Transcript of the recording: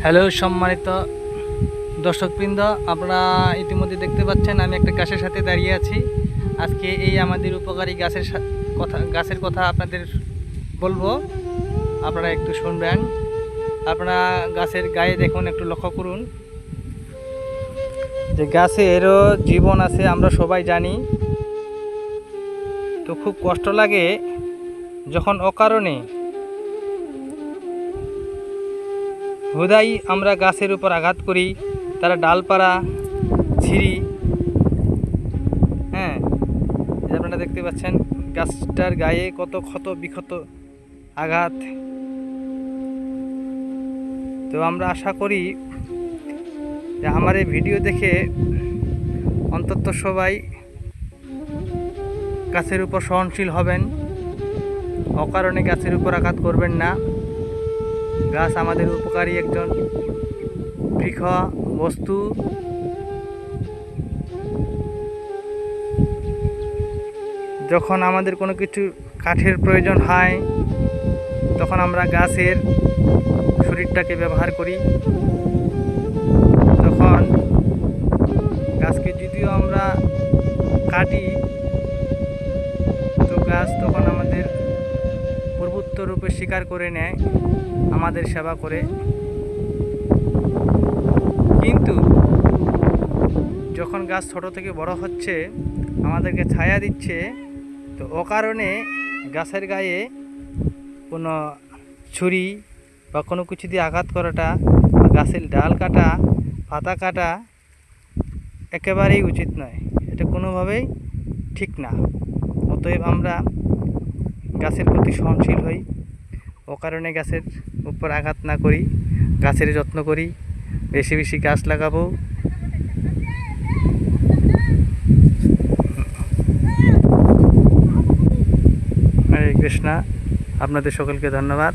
Hello সম্মানিত দর্শকবৃন্দ, আপনারা ইতিমধ্যে দেখতে পাচ্ছেন আমি একটা গাছের সাথে দাঁড়িয়ে আছি। আজকে এই আমাদের উপকারী গাছের কথা আপনাদের বলবো, আপনারা একটু শুনবেন। আপনারা গাছের গায়ে দেখুন, একটু লক্ষ্য করুন যে গাছেরও জীবন আছে, আমরা সবাই জানি। তো খুব কষ্ট লাগে যখন অকারণে হুদাই আমরা গাছের উপর আঘাত করি, তারা ডালপালা ছিঁড়ি। হ্যাঁ, আপনারা দেখতে পাচ্ছেন গাছটার গায়ে কত ক্ষত বিক্ষত আঘাত। তো আমরা আশা করি যে আমার এই ভিডিও দেখে অন্তত সবাই গাছের উপর সহনশীল হবেন, অকারণে গাছের উপর আঘাত করবেন না। গাছ আমাদের উপকারী একজন বৃক্ষ বস্তু। যখন আমাদের কোনো কিছু কাঠের প্রয়োজন হয়, তখন আমরা গাছের শরীরটাকে ব্যবহার করি। তখন গাছকে যদিও আমরা কাটি, তো গাছ তখন আমাদের প্রভুত্ব রূপে স্বীকার করে নেয়, আমাদের সেবা করে। কিন্তু যখন গাছ ছোট থেকে বড় হচ্ছে, আমাদেরকে ছায়া দিচ্ছে, তো অকারণে গাছের গায়ে কোনো ছুরি বা কোনো কিছু দিয়ে আঘাত করাটা, বা গাছের ডাল কাটা, পাতা কাটা একেবারেই উচিত নয়। এটা কোনোভাবেই ঠিক না। অতএব আমরা গাছের প্রতি সহনশীল হই, অকারণে গাছের উপর আঘাত না করি, গাছের যত্ন করি, বেশি বেশি গাছ লাগাবো। হরে কৃষ্ণা। আপনাদের সকলকে ধন্যবাদ।